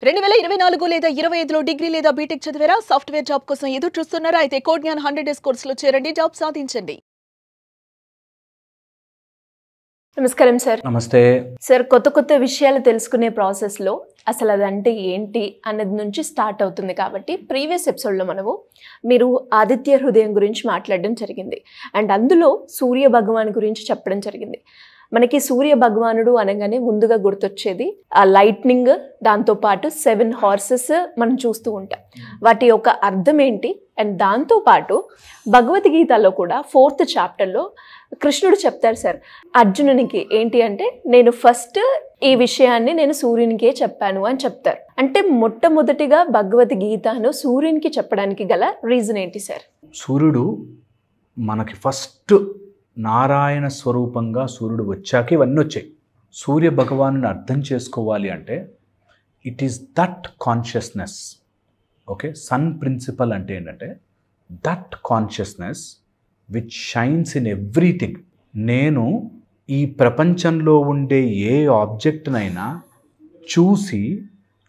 2024 లేదా 25లో డిగ్రీ లేదా బీటెక్ చదివారా? సాఫ్ట్వేర్ జాబ్ కోసం ఎదురు చూస్తున్నారా? అయితే కోడ్ జ్ఞాన్ 100 డేస్ కోర్సులో చేరండి, జాబ్ సాధించండి. నమస్కారం సార్. నమస్తే సార్, కొత్త విషయాలు తెలుసుకునే ప్రాసెస్లో అసలు అదంటే ఏంటి అన్నది నుంచి స్టార్ట్ అవుతుంది కాబట్టి ప్రీవియస్ ఎపిసోడ్లో మీరు ఆదిత్య హృదయం గురించి మాట్లాడడం జరిగింది. అండ్ అందులో సూర్య భగవాన్ గురించి చెప్పడం జరిగింది. మనకి సూర్య భగవానుడు అనగానే ముందుగా గుర్తొచ్చేది ఆ లైట్నింగ్, దాంతోపాటు 7 హార్సెస్ మనం చూస్తూ ఉంటాం. వాటి యొక్క అర్థం ఏంటి? అండ్ దాంతోపాటు భగవద్గీతలో కూడా 4th చాప్టర్లో కృష్ణుడు చెప్తారు సార్ అర్జునునికి ఏంటి అంటే, నేను ఫస్ట్ ఈ విషయాన్ని నేను సూర్యునికే చెప్పాను అని చెప్తారు. అంటే మొట్టమొదటిగా భగవద్గీతను సూర్యునికి చెప్పడానికి గల రీజన్ ఏంటి సార్? సూర్యుడు మనకి ఫస్ట్ నారాయణ స్వరూపంగా సూర్యుడు వచ్చాక ఇవన్నీ వచ్చాయి. సూర్య భగవాను అర్థం చేసుకోవాలి అంటే it is that consciousness. Okay, sun principle అంటే ఏంటంటే that consciousness which shines in everything. నేను ఈ ప్రపంచంలో ఉండే ఏ ఆబ్జెక్ట్నైనా చూసి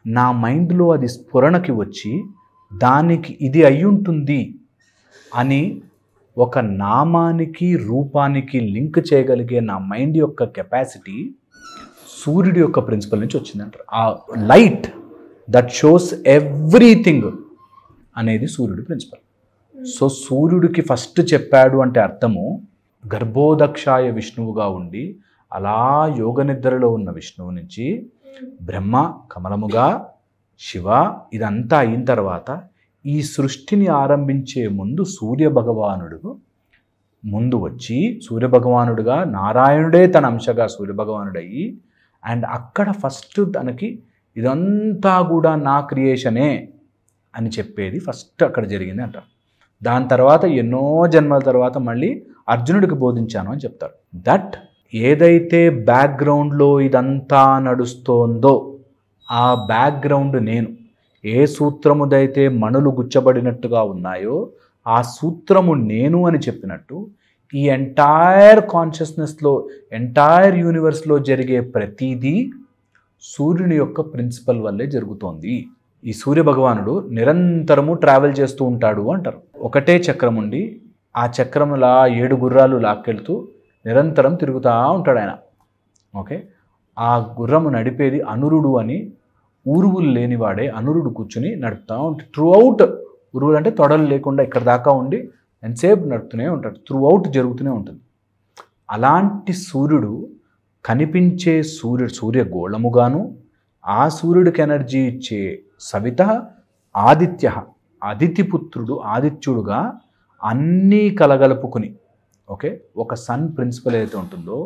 నా మైండ్లో అది స్ఫురణకి వచ్చి దానికి ఇది అయ్యుంటుంది అని ఒక నామానికి రూపానికి లింక్ చేయగలిగే నా మైండ్ యొక్క కెపాసిటీ సూర్యుడి యొక్క ప్రిన్సిపల్ నుంచి వచ్చిందంటారు. ఆ లైట్ దట్ షోస్ ఎవ్రీథింగ్ అనేది సూర్యుడి ప్రిన్సిపల్. సో సూర్యుడికి ఫస్ట్ చెప్పాడు అంటే అర్థము గర్భోదక్షాయ విష్ణువుగా ఉండి అలా యోగ నిద్రలో ఉన్న విష్ణువు నుంచి బ్రహ్మ కమలముగా శివ ఇదంతా అయిన తర్వాత ఈ సృష్టిని ఆరంభించే ముందు సూర్యభగవానుడు ముందు వచ్చి సూర్యభగవానుడుగా నారాయణుడే తన అంశగా సూర్యభగవానుడయ్యి అండ్ అక్కడ ఫస్ట్ తనకి ఇదంతా కూడా నా క్రియేషనే అని చెప్పేది ఫస్ట్ అక్కడ జరిగింది అంటారు. దాని తర్వాత ఎన్నో జన్మల తర్వాత మళ్ళీ అర్జునుడికి బోధించాను అని చెప్తారు. దట్ ఏదైతే బ్యాక్గ్రౌండ్లో ఇదంతా నడుస్తోందో ఆ బ్యాక్గ్రౌండ్ నేను. ఏ సూత్రముదైతే మణులు గుచ్చబడినట్టుగా ఉన్నాయో ఆ సూత్రము నేను అని చెప్పినట్టు ఈ ఎంటైర్ కాన్షియస్నెస్లో ఎంటైర్ యూనివర్స్లో జరిగే ప్రతిదీ సూర్యుని యొక్క ప్రిన్సిపల్ వల్లే జరుగుతోంది. ఈ సూర్య భగవానుడు నిరంతరము ట్రావెల్ చేస్తూ ఉంటాడు అంటారు. ఒకటే చక్రం ఉండి ఆ చక్రములా 7 గుర్రాలు లాక్కెళ్తూ నిరంతరం తిరుగుతూ ఉంటాడు ఆయన. ఓకే, ఆ గుర్రము నడిపేది అనురుడు అని ఉరువులు లేనివాడే అనురుడు కూర్చుని నడుపుతూ ఉంటాడు. త్రూ అవుట్ ఉరువులు అంటే తొడలు లేకుండా ఇక్కడ దాకా ఉండి ఎంతసేపు నడుపుతూనే ఉంటాడు. త్రూ అవుట్ జరుగుతూనే ఉంటుంది. అలాంటి సూర్యుడు కనిపించే సూర్య గోళముగాను ఆ సూర్యుడికి ఎనర్జీ ఇచ్చే సవిత ఆదిత్య అదితిపుత్రుడు ఆదిత్యుడుగా అన్నీ కలగలుపుకుని ఓకే ఒక సన్ ప్రిన్సిపల్ ఏదైతే ఉంటుందో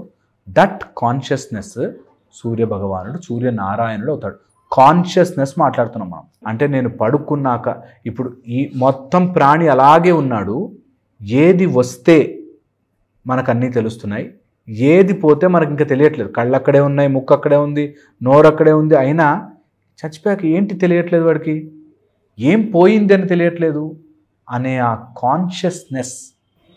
దట్ కాన్షియస్నెస్ సూర్య భగవానుడు సూర్యనారాయణుడు అవుతాడు. కాన్షియస్నెస్ మాట్లాడుతున్నాం మనం. అంటే నేను పడుకున్నాక ఇప్పుడు ఈ మొత్తం ప్రాణి అలాగే ఉన్నాడు. ఏది వస్తే మనకు అన్నీ తెలుస్తున్నాయి, ఏది పోతే మనకు ఇంకా తెలియట్లేదు. కళ్ళు అక్కడే ఉన్నాయి, ముక్కు అక్కడే ఉంది, నోరు అక్కడే ఉంది, అయినా చచ్చిపోయాక ఏంటి తెలియట్లేదు, వాడికి ఏం పోయింది అని తెలియట్లేదు అనే ఆ కాన్షియస్నెస్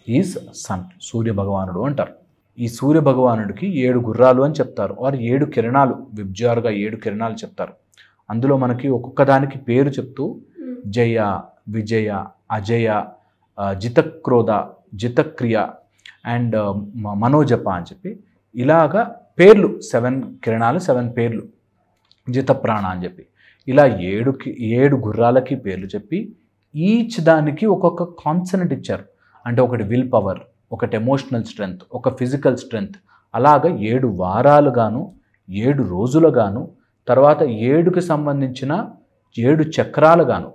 ఈజ్ సన్, సూర్య భగవానుడు అంటారు. ఈ సూర్య భగవానుడికి 7 గుర్రాలు అని చెప్తారు. వారు 7 కిరణాలు విబ్జారుగా 7 కిరణాలు చెప్తారు. అందులో మనకి ఒక్కొక్క దానికి పేరు చెప్తూ జయ, విజయ, అజయ, జితక్రోధ, జితక్రియ అండ్ మనోజప అని చెప్పి ఇలాగా పేర్లు 7 కిరణాలు 7 పేర్లు, జితప్రాణ అని చెప్పి ఇలా 7 గుర్రాలకి పేర్లు చెప్పి ఈచ్ దానికి ఒక్కొక్క కాన్సనెంట్ ఇచ్చారు. అంటే ఒకటి విల్ పవర్, ఒకటి ఎమోషనల్ స్ట్రెంగ్త్, ఒక ఫిజికల్ స్ట్రెంగ్త్, అలాగా 7 వారాలుగాను 7 రోజులుగాను తర్వాత 7కి సంబంధించిన 7 చక్రాలుగాను.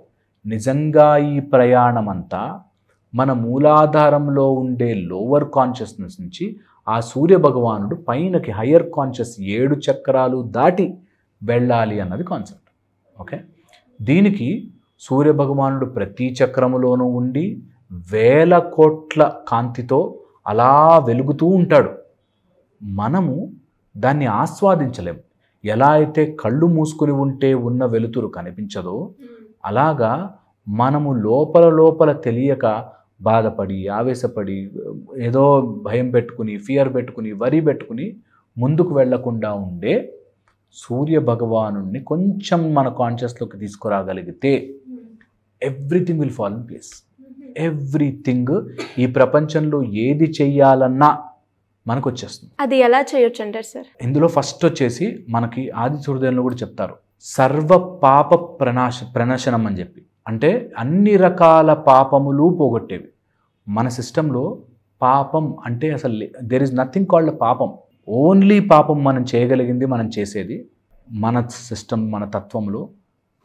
నిజంగా ఈ ప్రయాణం అంతా మన మూలాధారంలో ఉండే లోవర్ కాన్షియస్నెస్ నుంచి ఆ సూర్య భగవానుడు పైనకి హయ్యర్ కాన్షియస్ 7 చక్రాలు దాటి వెళ్ళాలి అన్నది కాన్సెప్ట్. ఓకే, దీనికి సూర్య భగవానుడు ప్రతి చక్రములోనూ ఉండి 1000 కోట్ల కాంతితో అలా వెలుగుతూ ఉంటాడు. మనము దాన్ని ఆస్వాదించలేము. ఎలా అయితే కళ్ళు మూసుకుని ఉంటే ఉన్న వెలుతురు కనిపించదో అలాగా మనము లోపల తెలియక బాధపడి ఆవేశపడి ఏదో భయం పెట్టుకుని ఫియర్ పెట్టుకుని వరి పెట్టుకుని ముందుకు వెళ్లకుండా ఉండే సూర్య భగవాను కొంచెం మన కాన్షియస్లోకి తీసుకురాగలిగితే everything will fall in place. Everything, ఈ ప్రపంచంలో ఏది చెయ్యాలన్నా మనకు వచ్చేస్తుంది. అది ఎలా చేయొచ్చు అంటారు సార్? ఇందులో ఫస్ట్ వచ్చేసి మనకి ఆదిత్య హృదయంలో కూడా చెప్తారు, సర్వ పాప ప్రణశనం అని చెప్పి. అంటే అన్ని రకాల పాపములు పోగొట్టేవి. మన సిస్టంలో పాపం అంటే అసలు దేర్ ఇస్ నథింగ్ కాల్డ్ పాపం. ఓన్లీ పాపం మనం చేయగలిగింది, మనం చేసేది. మన సిస్టమ్, మన తత్వంలో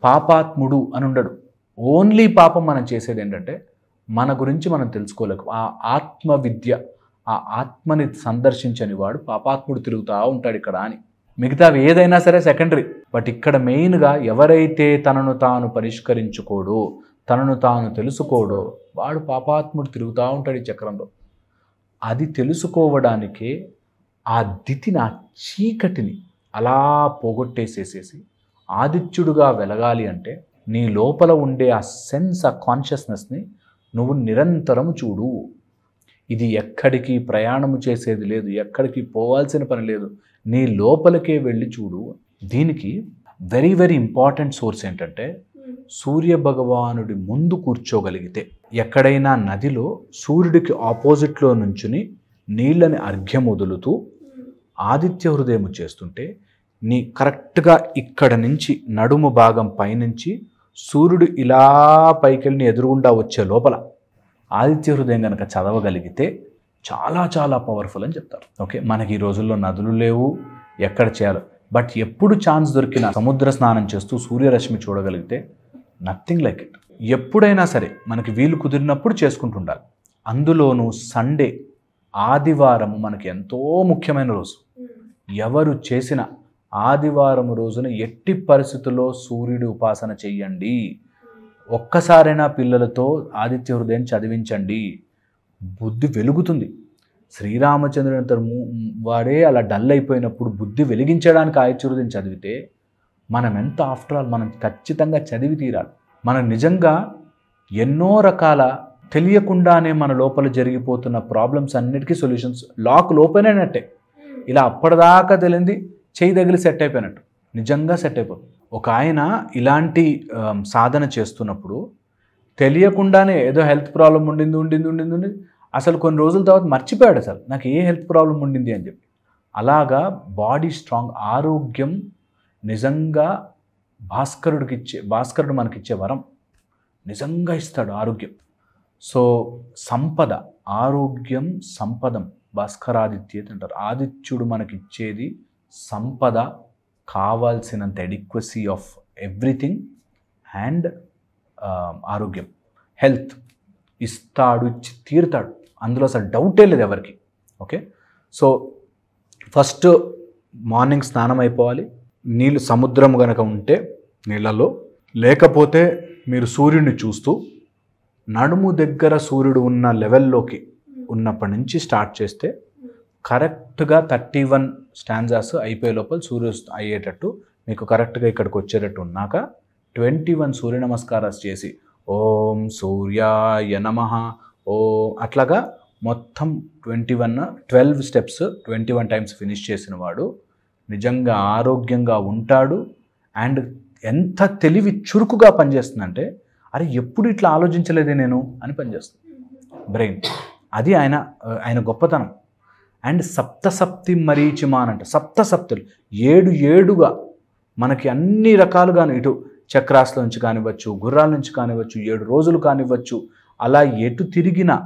పాపాత్ముడు అని ఉండడు. ఓన్లీ పాపం మనం చేసేది ఏంటంటే మన గురించి మనం తెలుసుకోలేక, ఆ ఆత్మ విద్య, ఆ ఆత్మని సందర్శించని వాడు పాపాత్ముడు తిరుగుతూ ఉంటాడు ఇక్కడ అని. మిగతావి ఏదైనా సరే సెకండరీ. బట్ ఇక్కడ మెయిన్గా ఎవరైతే తనను తాను పరిష్కరించుకోడో, తనను తాను తెలుసుకోడో, వాడు పాపాత్ముడు తిరుగుతూ ఉంటాడు ఈ చక్రంలో. అది తెలుసుకోవడానికే ఆ దితిని, ఆ చీకటిని అలా పోగొట్టేసేసేసి ఆదిత్యుడుగా వెలగాలి అంటే నీ లోపల ఉండే ఆ సెన్స్, ఆ కాన్షియస్నెస్ని నువ్వు నిరంతరం చూడు. ఇది ఎక్కడికి ప్రయాణము చేసేది లేదు, ఎక్కడికి పోవాల్సిన పని లేదు, నీ లోపలికే వెళ్ళి చూడు. దీనికి వెరీ వెరీ ఇంపార్టెంట్ సోర్స్ ఏంటంటే సూర్య భగవానుడి ముందు కూర్చోగలిగితే, ఎక్కడైనా నదిలో సూర్యుడికి ఆపోజిట్లో నుంచుని నీళ్ళని అర్ఘ్యం వదులుతూ ఆదిత్య హృదయము చేస్తుంటే నీ కరెక్ట్గా ఇక్కడ నుంచి నడుము భాగం పైనుంచి సూర్యుడు ఇలా పైకెళ్ళి ఎదురుగుండా వచ్చే లోపల ఆదిత్య హృదయం కనుక చదవగలిగితే చాలా చాలా పవర్ఫుల్ అని చెప్తారు. ఓకే, మనకి ఈ రోజుల్లో నదులు లేవు, ఎక్కడ చేయాలి. బట్ ఎప్పుడు ఛాన్స్ దొరికినా సముద్ర స్నానం చేస్తూ సూర్యరశ్మి చూడగలిగితే నథింగ్ లైక్ ఇట్. ఎప్పుడైనా సరే మనకి వీలు కుదిరినప్పుడు చేసుకుంటుండాలి. అందులోనూ సండే, ఆదివారము మనకి ఎంతో ముఖ్యమైన రోజు. ఎవరు చేసిన ఆదివారం రోజున ఎట్టి పరిస్థితుల్లో సూర్యుడి ఉపాసన చెయ్యండి. ఒక్కసారైనా పిల్లలతో ఆదిత్య హృదయం చదివించండి. బుద్ధి వెలుగుతుంది. శ్రీరామచంద్రుని వాడే అలా డల్ అయిపోయినప్పుడు బుద్ధి వెలిగించడానికి ఆదిత్య హృదయం చదివితే మనం ఎంత, ఆఫ్టర్ ఆల్ మనం ఖచ్చితంగా చదివి తీరాలి. మనం నిజంగా ఎన్నో రకాల తెలియకుండానే మన లోపల జరిగిపోతున్న ప్రాబ్లమ్స్ అన్నిటికీ సొల్యూషన్స్ లాక్ ఓపెన్ అయినట్టే. ఇలా అప్పటిదాకా తెలియంది చేయి తగిలి సెట్ అయిపోయినట్టు నిజంగా సెట్ అయిపోతుంది. ఒక ఆయన ఇలాంటి సాధన చేస్తున్నప్పుడు తెలియకుండానే ఏదో హెల్త్ ప్రాబ్లం ఉండింది అసలు కొన్ని రోజుల తర్వాత మర్చిపోయాడు అసలు నాకు ఏ హెల్త్ ప్రాబ్లం ఉండింది అని చెప్పి. అలాగా బాడీ స్ట్రాంగ్, ఆరోగ్యం నిజంగా భాస్కరుడు మనకిచ్చే వరం. నిజంగా ఇస్తాడు ఆరోగ్యం. సో సంపద, ఆరోగ్యం సంపదం భాస్కరాదిత్యేతి అంటారు. ఆదిత్యుడు మనకిచ్చేది సంపద, కావాల్సినంత ఎడిక్వసీ ఆఫ్ ఎవ్రీథింగ్ అండ్ ఆరోగ్యం, హెల్త్ ఇస్తాడు, ఇచ్చి తీరుతాడు. అందులో అసలు డౌటే లేదు ఎవరికి. ఓకే, సో ఫస్ట్ మార్నింగ్ స్నానం అయిపోవాలి. నీళ్ళు సముద్రం కనుక ఉంటే నీళ్ళల్లో, లేకపోతే మీరు సూర్యుడిని చూస్తూ నడుము దగ్గర సూర్యుడు ఉన్న లెవెల్లోకి ఉన్నప్పటి నుంచి స్టార్ట్ చేస్తే కరెక్ట్గా 31 స్టాంజాస్ అయిపోయే లోపల సూర్యుడు అయ్యేటట్టు మీకు కరెక్ట్గా ఇక్కడికి వచ్చేటట్టు ఉన్నాక 21 సూర్య నమస్కారాలు చేసి ఓం సూర్యాయ నమః ఓం అట్లాగా మొత్తం 12 స్టెప్స్ 21 టైమ్స్ ఫినిష్ చేసిన వాడు నిజంగా ఆరోగ్యంగా ఉంటాడు. అండ్ ఎంత తెలివి చురుకుగా పనిచేస్తుందంటే అరే ఎప్పుడు ఇట్లా ఆలోచించలేదే నేను అని పనిచేస్తుంది బ్రెయిన్. అది ఆయన గొప్పతనం. అండ్ సప్తసప్తి మరీచిమ అని అంటే సప్తసప్తులు 7 మనకి అన్ని రకాలుగాను, ఇటు చక్రాస్ల నుంచి కానివ్వచ్చు, గుర్రాల నుంచి కానివ్వచ్చు, 7 రోజులు కానివ్వచ్చు, అలా ఎటు తిరిగినా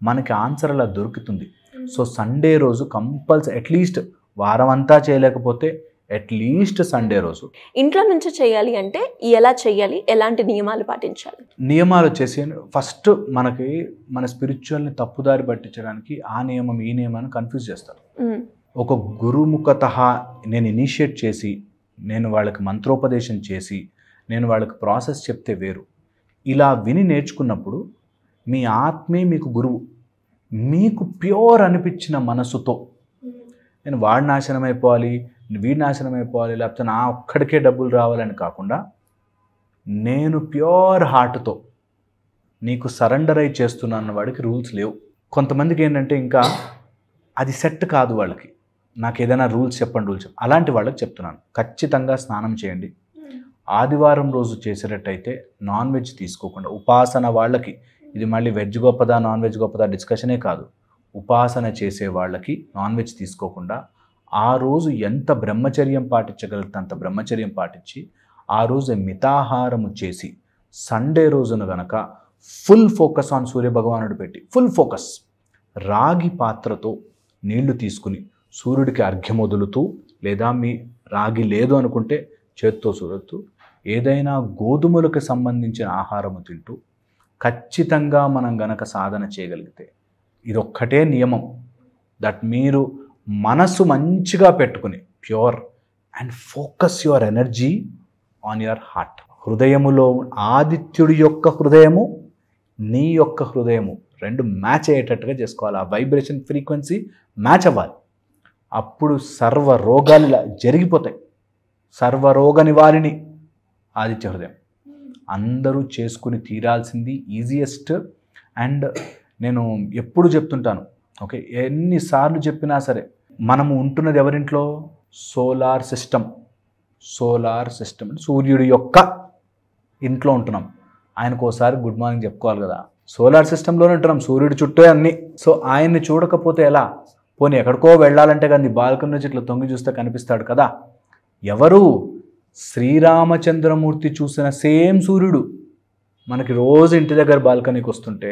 మనకి ఆన్సర్ అలా దొరుకుతుంది. సో సండే రోజు కంపల్సరీ, అట్లీస్ట్ వారం అంతా చేయలేకపోతే అట్లీస్ట్ సండే రోజు ఇంట్లో నుంచి చేయాలి. అంటే ఎలా చేయాలి, ఎలాంటి నియమాలు పాటించాలి? నియమాలు వచ్చేసి ఫస్ట్ మనకి మన స్పిరిచువల్ని తప్పుదారి పట్టించడానికి ఆ నియమం ఈ నియమాన్ని కన్ఫ్యూజ్ చేస్తారు. ఒక గురుముఖత నేను ఇనిషియేట్ చేసి, నేను వాళ్ళకి మంత్రోపదేశం చేసి, నేను వాళ్ళకి ప్రాసెస్ చెప్తే వేరు. ఇలా విని నేర్చుకున్నప్పుడు మీ ఆత్మే మీకు గురువు. మీకు ప్యూర్ అనిపించిన మనసుతో నేను వాడి నాశనం అయిపోవాలి, వీడి నాశనం అయిపోవాలి, లేకపోతే నా ఒక్కడికే డబ్బులు రావాలని కాకుండా నేను ప్యూర్ హార్ట్తో నీకు సరెండర్ అయి చేస్తున్నాను వాడికి రూల్స్ లేవు. కొంతమందికి ఏంటంటే ఇంకా అది సెట్ కాదు వాళ్ళకి. నాకు ఏదైనా రూల్స్ చెప్పండి అలాంటి వాళ్ళకి చెప్తున్నాను, ఖచ్చితంగా స్నానం చేయండి. ఆదివారం రోజు చేసేటట్టయితే నాన్ వెజ్ తీసుకోకుండా, ఉపాసన వాళ్ళకి, ఇది మళ్ళీ వెజ్ గొప్పదా నాన్ వెజ్ గొప్పదా డిస్కషనే కాదు, ఉపాసన చేసే వాళ్ళకి నాన్ వెజ్ తీసుకోకుండా ఆ రోజు ఎంత బ్రహ్మచర్యం పాటించగలిగితే అంత బ్రహ్మచర్యం పాటించి ఆ రోజు మితాహారము చేసి సండే రోజున గనక ఫుల్ ఫోకస్ ఆన్ సూర్యభగవానుడు పెట్టి, ఫుల్ ఫోకస్, రాగి పాత్రతో నీళ్లు తీసుకుని సూర్యుడికి అర్ఘ్యం వదులుతూ, లేదా మీ రాగి లేదు అనుకుంటే చేత్తో సూరత్తు, ఏదైనా గోధుమలకు సంబంధించిన ఆహారము తింటూ ఖచ్చితంగా మనం గనక సాధన చేయగలిగితే, ఇదొక్కటే నియమం, దట్ మీరు మనసు మంచిగా పెట్టుకుని pure and focus your energy on your heart. హృదయములో ఆదిత్యుడి యొక్క హృదయము, నీ యొక్క హృదయము రెండు మ్యాచ్ అయ్యేటట్టుగా చేసుకోవాలి. ఆ వైబ్రేషన్ ఫ్రీక్వెన్సీ మ్యాచ్ అవ్వాలి. అప్పుడు సర్వ రోగాలు ఇలా జరిగిపోతాయి. సర్వరోగ నివారిణి ఆదిత్య హృదయం. అందరూ చేసుకుని తీరాల్సింది ఈజియెస్ట్. అండ్ నేను ఎప్పుడు చెప్తుంటాను, ఓకే, ఎన్నిసార్లు చెప్పినా సరే, మనము ఉంటున్నది ఎవరింట్లో? Solar system. సోలార్ సిస్టమ్ సూర్యుడి యొక్క ఇంట్లో ఉంటున్నాం. ఆయనకు ఒకసారి గుడ్ మార్నింగ్ చెప్పుకోవాలి కదా. సోలార్ సిస్టంలోనే ఉంటున్నాం, సూర్యుడి చుట్టూ అన్నీ. సో ఆయన్ని చూడకపోతే ఎలా? పోనీ ఎక్కడికో వెళ్ళాలంటే కానీ బాల్కనీ నుంచి ఇట్లా తొంగి చూస్తే కనిపిస్తాడు కదా. ఎవరు? శ్రీరామచంద్రమూర్తి చూసిన సేమ్ సూర్యుడు మనకి రోజు ఇంటి దగ్గర బాల్కనీకి వస్తుంటే,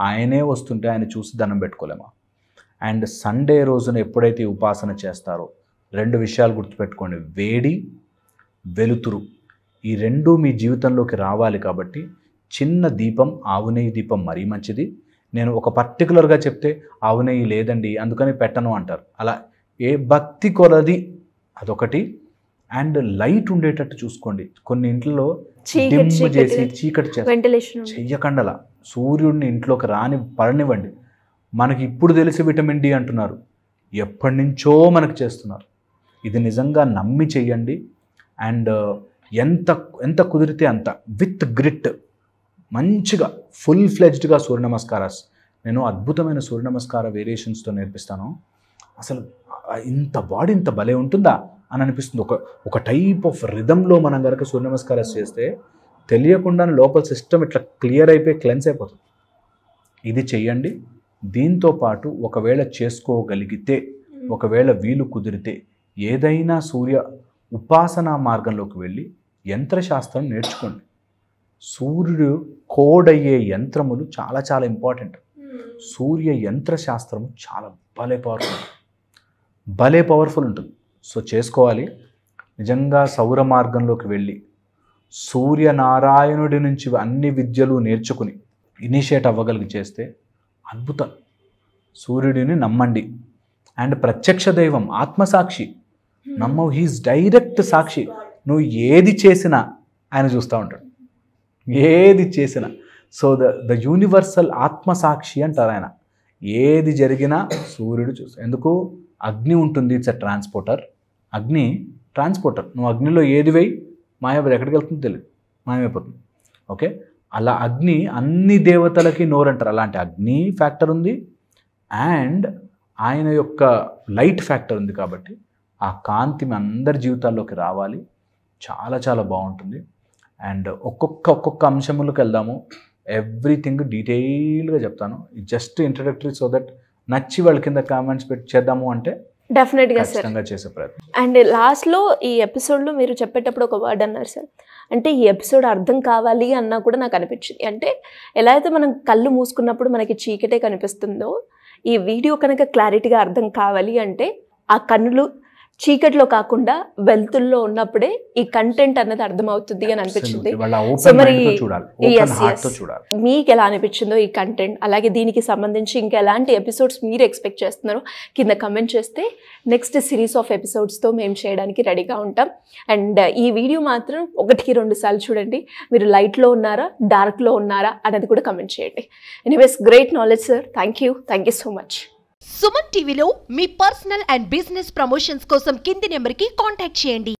ఆయనే వస్తుంటే ఆయన చూసి దండం పెట్టుకోలేమా? అండ్ సండే రోజున ఎప్పుడైతే ఉపాసన చేస్తారో 2 విషయాలు గుర్తుపెట్టుకోండి. వేడి, వెలుతురు, ఈ రెండూ మీ జీవితంలోకి రావాలి. కాబట్టి చిన్న దీపం, ఆవు నెయ్యి దీపం మరీ మంచిది. నేను ఒక పర్టికులర్గా చెప్తే ఆవు నెయ్యి లేదండి అందుకని పెట్టను అంటారు. అలా ఏ భక్తి కొలది అదొకటి. అండ్ లైట్ ఉండేటట్టు చూసుకోండి. కొన్ని ఇంట్లో డిమ్ చేసి చీకటి చెయ్యకండలా. సూర్యుడిని ఇంట్లోకి పడనివ్వండి. మనకి ఇప్పుడు తెలిసి విటమిన్ డి అంటున్నారు, ఎప్పటి నుంచో మనకు చేస్తున్నారు. ఇది నిజంగా నమ్మి చెయ్యండి. అండ్ ఎంత కుదిరితే అంత విత్ గ్రిట్ మంచిగా ఫుల్ ఫ్లెడ్జ్డ్గా సూర్య నమస్కారాస్, నేను అద్భుతమైన సూర్య నమస్కార వేరియేషన్స్తో నేర్పిస్తాను. అసలు ఇంత బాడీ ఇంత భలే ఉంటుందా అని అనిపిస్తుంది. ఒక టైప్ ఆఫ్ రిథంలో మనం కనుక సూర్య నమస్కారాలు చేస్తే తెలియకుండా లోపల సిస్టమ్ ఇట్లా క్లియర్ అయిపోయి క్లెన్స్ అయిపోతుంది. ఇది చెయ్యండి. దీంతో పాటు ఒకవేళ చేసుకోగలిగితే, ఒకవేళ వీలు కుదిరితే ఏదైనా సూర్య ఉపాసనా మార్గంలోకి వెళ్ళి యంత్రశాస్త్రం నేర్చుకోండి. సూర్యుడు కోడ్ అయ్యే యంత్రములు చాలా చాలా ఇంపార్టెంట్. సూర్య యంత్రశాస్త్రము చాలా భలే పవర్ఫుల్ ఉంటుంది. సో చేసుకోవాలి. నిజంగా సౌర మార్గంలోకి వెళ్ళి సూర్యనారాయణుడి నుంచి అన్ని విద్యలు నేర్చుకుని ఇనిషియేట్ అవ్వగలిగి చేస్తే అద్భుతం. సూర్యుడిని నమ్మండి. అండ్ ప్రత్యక్ష దైవం, ఆత్మసాక్షి నమ్మవు. హీఈస్ డైరెక్ట్ సాక్షి. నువ్వు ఏది చేసినా ఆయన చూస్తూ ఉంటాడు, ఏది చేసినా. సో ద యూనివర్సల్ ఆత్మసాక్షి అంటారు ఆయన. ఏది జరిగినా సూర్యుడు చూస్తాడు. ఎందుకు? అగ్ని ఉంటుంది, ఇట్స్ అ ట్రాన్స్పోర్టర్. అగ్ని ట్రాన్స్పోర్టర్. నువ్వు అగ్నిలో ఏది వేయి మాయమైపోతుంది, ఎక్కడికి వెళ్తుందో తెలియదు, మాయమైపోతుంది. ఓకే, అలా అగ్ని అన్ని దేవతలకి నోరంటారు. అలాంటి అగ్ని ఫ్యాక్టర్ ఉంది అండ్ ఆయన యొక్క లైట్ ఫ్యాక్టర్ ఉంది. కాబట్టి ఆ కాంతి మీ అందరి జీవితాల్లోకి రావాలి. చాలా చాలా బాగుంటుంది. అండ్ ఒక్కొక్క అంశములకు వెళ్దాము. ఎవ్రీథింగ్ డీటెయిల్గా చెప్తాను. జస్ట్ ఇంట్రడక్టరీ, సో దట్ నచ్చి వాళ్ళ కింద కామెంట్స్ పెట్టి చేద్దాము అంటే డెఫినెట్గా సార్ చేసే ప్రయత్నం. అండ్ లాస్ట్లో ఈ ఎపిసోడ్లో మీరు చెప్పేటప్పుడు ఒక వర్డ్ అన్నారు సార్, అంటే ఈ ఎపిసోడ్ అర్థం కావాలి అన్నా కూడా నాకు అనిపించింది. అంటే ఎలా అయితే మనం కళ్ళు మూసుకున్నప్పుడు మనకి చీకటే కనిపిస్తుందో, ఈ వీడియో కనుక క్లారిటీగా అర్థం కావాలి అంటే ఆ కన్నులు చీకట్లో కాకుండా వెలుతుల్లో ఉన్నప్పుడే ఈ కంటెంట్ అన్నది అర్థమవుతుంది అని అనిపించింది. సో మరి మీకు ఎలా అనిపించిందో ఈ కంటెంట్, అలాగే దీనికి సంబంధించి ఇంకా ఎలాంటి ఎపిసోడ్స్ మీరు ఎక్స్పెక్ట్ చేస్తున్నారో కింద కమెంట్ చేస్తే నెక్స్ట్ సిరీస్ ఆఫ్ ఎపిసోడ్స్తో మేము చేయడానికి రెడీగా ఉంటాం. అండ్ ఈ వీడియో మాత్రం 1-2 సార్లు చూడండి. మీరు లైట్లో ఉన్నారా, డార్క్లో ఉన్నారా అనేది కూడా కమెంట్ చేయండి. Anyways, great knowledge sir. Thank you so much. Suman టీవీలో మీ పర్సనల్ అండ్ బిజినెస్ ప్రమోషన్స్ కోసం కింది నెంబర్కి కాంటాక్ట్ చేయండి.